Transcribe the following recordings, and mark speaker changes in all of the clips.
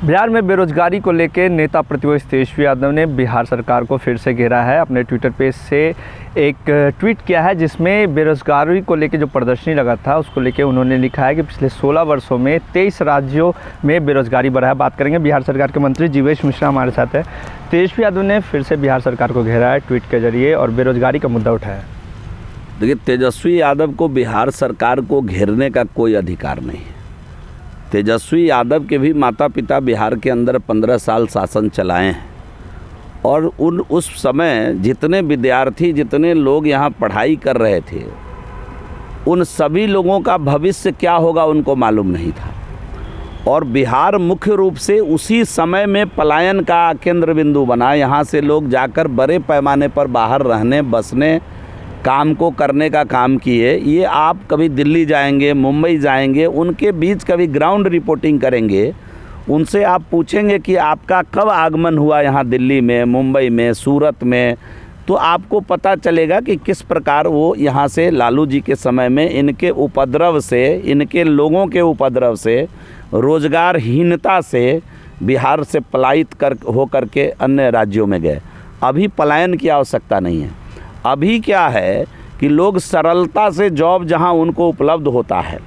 Speaker 1: बिहार में बेरोजगारी को लेकर नेता प्रतिपक्ष तेजस्वी यादव ने बिहार सरकार को फिर से घेरा है। अपने ट्विटर पेज से एक ट्वीट किया है जिसमें बेरोजगारी को लेकर जो प्रदर्शनी लगा था उसको लेकर उन्होंने लिखा है कि पिछले 16 वर्षों में 23 राज्यों में बेरोजगारी बढ़ा है। बात करेंगे बिहार सरकार के मंत्री जीवेश मिश्रा हमारे साथ है। तेजस्वी यादव ने फिर से बिहार सरकार को घेरा है ट्वीट के जरिए और बेरोजगारी का मुद्दा उठाया।
Speaker 2: देखिए, तेजस्वी यादव को बिहार सरकार को घेरने का कोई अधिकार नहीं है। तेजस्वी यादव के भी माता पिता बिहार के अंदर 15 साल शासन चलाए हैं और उस समय जितने विद्यार्थी जितने लोग यहाँ पढ़ाई कर रहे थे उन सभी लोगों का भविष्य क्या होगा उनको मालूम नहीं था। और बिहार मुख्य रूप से उसी समय में पलायन का केंद्र बिंदु बना। यहाँ से लोग जाकर बड़े पैमाने पर बाहर रहने बसने काम को करने का काम किए। ये आप कभी दिल्ली जाएंगे, मुंबई जाएंगे, उनके बीच कभी ग्राउंड रिपोर्टिंग करेंगे, उनसे आप पूछेंगे कि आपका कब आगमन हुआ यहाँ दिल्ली में, मुंबई में, सूरत में, तो आपको पता चलेगा कि किस प्रकार वो यहाँ से लालू जी के समय में इनके उपद्रव से, इनके लोगों के उपद्रव से, रोजगारहीनता से बिहार से पलायित होकर के अन्य राज्यों में गए। अभी पलायन की आवश्यकता नहीं है। अभी क्या है कि लोग सरलता से जॉब जहां उनको उपलब्ध होता है,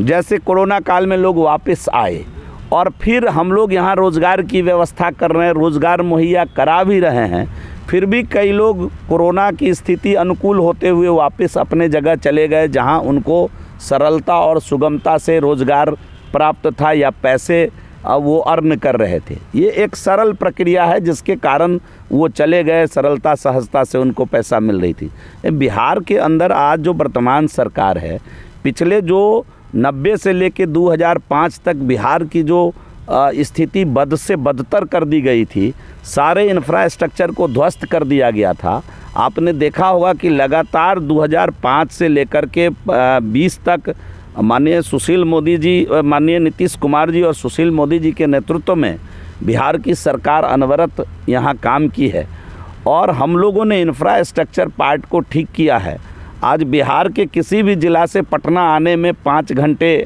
Speaker 2: जैसे कोरोना काल में लोग वापस आए और फिर हम लोग यहां रोज़गार की व्यवस्था कर रहे हैं, रोज़गार मुहैया करा भी रहे हैं, फिर भी कई लोग कोरोना की स्थिति अनुकूल होते हुए वापस अपने जगह चले गए जहां उनको सरलता और सुगमता से रोज़गार प्राप्त था या पैसे वो अर्न कर रहे थे। ये एक सरल प्रक्रिया है जिसके कारण वो चले गए, सरलता सहजता से उनको पैसा मिल रही थी। बिहार के अंदर आज जो वर्तमान सरकार है, पिछले जो 90 से लेके 2005 तक बिहार की जो स्थिति बद से बदतर कर दी गई थी, सारे इंफ्रास्ट्रक्चर को ध्वस्त कर दिया गया था। आपने देखा होगा कि लगातार 2005 से लेकर के 20 तक माननीय सुशील मोदी जी, माननीय नीतीश कुमार जी और सुशील मोदी जी के नेतृत्व में बिहार की सरकार अनवरत यहाँ काम की है और हम लोगों ने इंफ्रास्ट्रक्चर पार्ट को ठीक किया है। आज बिहार के किसी भी ज़िला से पटना आने में 5 घंटे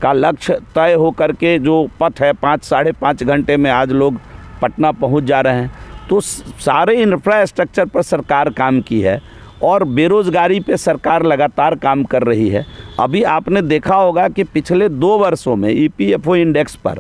Speaker 2: का लक्ष्य तय हो करके जो पथ है, 5 साढ़े 5 घंटे में आज लोग पटना पहुँच जा रहे हैं। तो सारे इंफ्रास्ट्रक्चर पर सरकार काम की है और बेरोज़गारी पे सरकार लगातार काम कर रही है। अभी आपने देखा होगा कि पिछले 2 वर्षों में EPFO इंडेक्स पर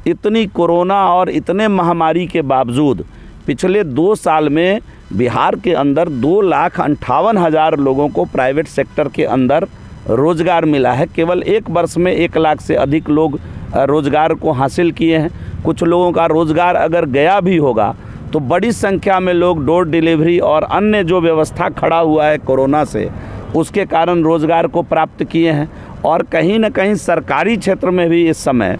Speaker 2: इतनी कोरोना और इतने महामारी के बावजूद पिछले 2 साल में बिहार के अंदर 2,58,000 लोगों को प्राइवेट सेक्टर के अंदर रोज़गार मिला है। केवल 1 वर्ष में 1 लाख से अधिक लोग रोज़गार को हासिल किए हैं। कुछ लोगों का रोज़गार अगर गया भी होगा तो बड़ी संख्या में लोग डोर डिलीवरी और अन्य जो व्यवस्था खड़ा हुआ है कोरोना से, उसके कारण रोज़गार को प्राप्त किए हैं। और कहीं न कहीं सरकारी क्षेत्र में भी इस समय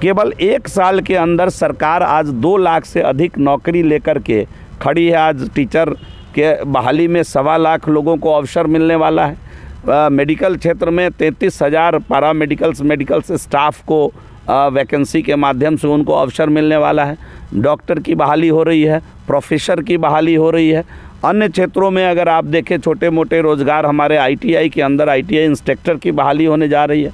Speaker 2: केवल 1 साल के अंदर सरकार आज 2 लाख से अधिक नौकरी लेकर के खड़ी है। आज टीचर के बहाली में 1.25 लाख लोगों को अवसर मिलने वाला है। मेडिकल क्षेत्र में 33,000 मेडिकल्स स्टाफ को वैकेंसी के माध्यम से उनको अवसर मिलने वाला है। डॉक्टर की बहाली हो रही है, प्रोफेसर की बहाली हो रही है। अन्य क्षेत्रों में अगर आप देखें छोटे मोटे रोज़गार, हमारे ITI के अंदर ITI इंस्ट्रक्टर की बहाली होने जा रही है।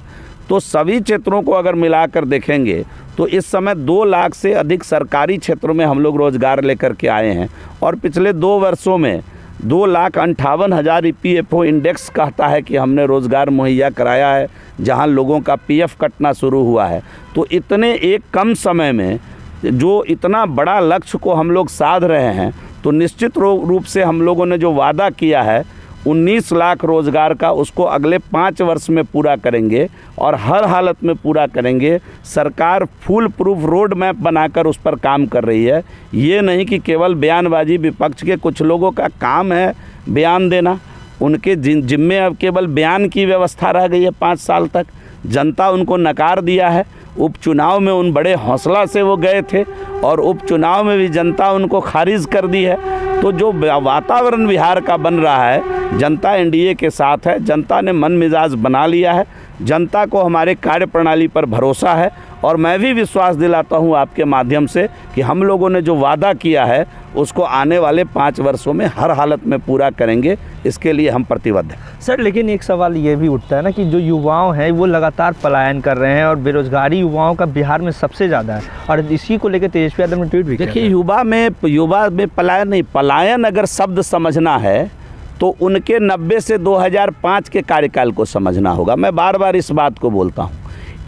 Speaker 2: तो सभी क्षेत्रों को अगर मिलाकर देखेंगे तो इस समय 2 लाख से अधिक सरकारी क्षेत्रों में हम लोग रोज़गार लेकर के आए हैं और पिछले 2 वर्षों में 2,58,000 EPFO इंडेक्स कहता है कि हमने रोज़गार मुहैया कराया है, जहां लोगों का PF कटना शुरू हुआ है। तो इतने एक कम समय में जो इतना बड़ा लक्ष्य को हम लोग साध रहे हैं, तो निश्चित रूप से हम लोगों ने जो वादा किया है 19 लाख रोज़गार का, उसको अगले 5 वर्ष में पूरा करेंगे और हर हालत में पूरा करेंगे। सरकार फुल प्रूफ रोड मैप बनाकर उस पर काम कर रही है। ये नहीं कि केवल बयानबाजी, विपक्ष के कुछ लोगों का काम है बयान देना, उनके जिम्मे अब केवल बयान की व्यवस्था रह गई है। 5 साल तक जनता उनको नकार दिया है। उपचुनाव में उन बड़े हौसला से वो गए थे और उपचुनाव में भी जनता उनको खारिज कर दी है। तो जो वातावरण बिहार का बन रहा है, जनता NDA के साथ है, जनता ने मन मिजाज बना लिया है। जनता को हमारे कार्यप्रणाली पर भरोसा है और मैं भी विश्वास दिलाता हूं आपके माध्यम से कि हम लोगों ने जो वादा किया है उसको आने वाले 5 वर्षों में हर हालत में पूरा करेंगे। इसके लिए हम प्रतिबद्ध हैं।
Speaker 1: सर, लेकिन एक सवाल ये भी उठता है ना कि जो युवाओं हैं वो लगातार पलायन कर रहे हैं और बेरोजगारी युवाओं का बिहार में सबसे ज़्यादा है, और इसी को लेकर तेजस्वी यादव ने ट्वीट भी किया।
Speaker 2: देखिए, युवा में पलायन नहीं, पलायन अगर शब्द समझना है तो उनके 90 से 2005 के कार्यकाल को समझना होगा। मैं बार बार इस बात को बोलता हूँ,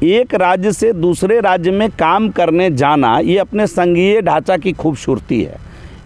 Speaker 2: एक राज्य से दूसरे राज्य में काम करने जाना ये अपने संघीय ढांचा की खूबसूरती है,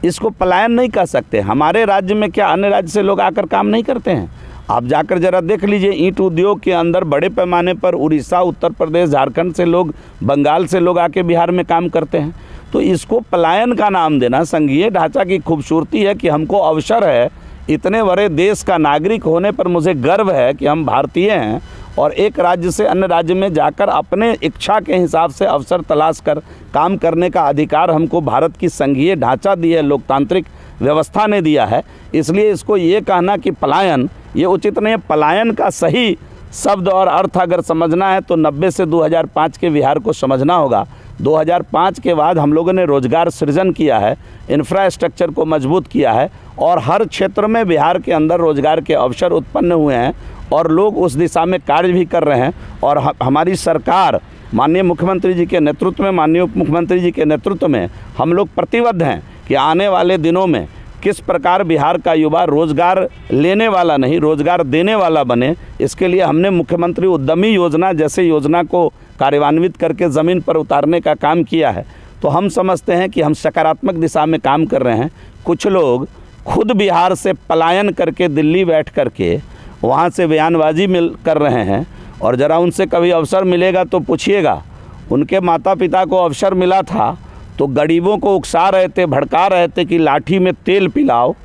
Speaker 2: इसको पलायन नहीं कह सकते। हमारे राज्य में क्या अन्य राज्य से लोग आकर काम नहीं करते हैं? आप जाकर जरा देख लीजिए, ईंट उद्योग के अंदर बड़े पैमाने पर उड़ीसा, उत्तर प्रदेश, झारखंड से लोग, बंगाल से लोग आके बिहार में काम करते हैं। तो इसको पलायन का नाम देना संघीय ढांचा की खूबसूरती है कि हमको अवसर है, इतने बड़े देश का नागरिक होने पर मुझे गर्व है कि हम भारतीय हैं और एक राज्य से अन्य राज्य में जाकर अपने इच्छा के हिसाब से अवसर तलाश कर काम करने का अधिकार हमको भारत की संघीय ढांचा दी है, लोकतांत्रिक व्यवस्था ने दिया है। इसलिए इसको ये कहना कि पलायन, ये उचित नहीं है। पलायन का सही शब्द और अर्थ अगर समझना है तो 90 से 2005 के बिहार को समझना होगा। 2005 के बाद हम लोगों ने रोजगार सृजन किया है, इंफ्रास्ट्रक्चर को मजबूत किया है और हर क्षेत्र में बिहार के अंदर रोजगार के अवसर उत्पन्न हुए हैं और लोग उस दिशा में कार्य भी कर रहे हैं। और हमारी सरकार माननीय मुख्यमंत्री जी के नेतृत्व में, माननीय उप मुख्यमंत्री जी के नेतृत्व में हम लोग प्रतिबद्ध हैं कि आने वाले दिनों में किस प्रकार बिहार का युवा रोजगार लेने वाला नहीं, रोजगार देने वाला बने। इसके लिए हमने मुख्यमंत्री उद्यमी योजना जैसे योजना को कार्यान्वित करके ज़मीन पर उतारने का काम किया है। तो हम समझते हैं कि हम सकारात्मक दिशा में काम कर रहे हैं। कुछ लोग खुद बिहार से पलायन करके दिल्ली बैठ करके वहाँ से बयानबाजी कर रहे हैं, और ज़रा उनसे कभी अवसर मिलेगा तो पूछिएगा। उनके माता पिता को अवसर मिला था तो गरीबों को उकसा रहे थे, भड़का रहे थे कि लाठी में तेल पिलाओ,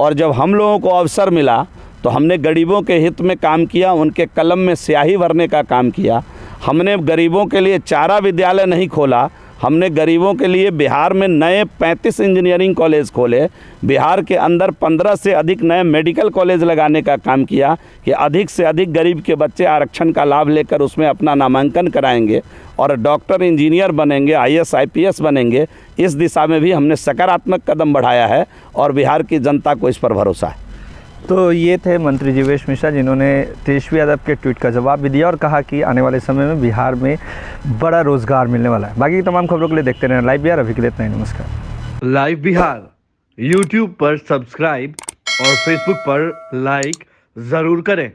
Speaker 2: और जब हम लोगों को अवसर मिला तो हमने गरीबों के हित में काम किया, उनके कलम में स्याही भरने का काम किया। हमने गरीबों के लिए चारा विद्यालय नहीं खोला, हमने गरीबों के लिए बिहार में नए 35 इंजीनियरिंग कॉलेज खोले, बिहार के अंदर 15 से अधिक नए मेडिकल कॉलेज लगाने का काम किया कि अधिक से अधिक गरीब के बच्चे आरक्षण का लाभ लेकर उसमें अपना नामांकन कराएंगे और डॉक्टर, इंजीनियर बनेंगे, IAS, IPS बनेंगे। इस दिशा में भी हमने सकारात्मक कदम बढ़ाया है और बिहार की जनता को इस पर भरोसा है।
Speaker 1: तो ये थे मंत्री जीवेश मिश्रा, जिन्होंने तेजस्वी यादव के ट्वीट का जवाब भी दिया और कहा कि आने वाले समय में बिहार में बड़ा रोजगार मिलने वाला है। बाकी तमाम खबरों के लिए देखते रहें लाइव बिहार। अभी के लिए इतना ही, नमस्कार।
Speaker 3: लाइव बिहार YouTube पर सब्सक्राइब और Facebook पर लाइक ज़रूर करें।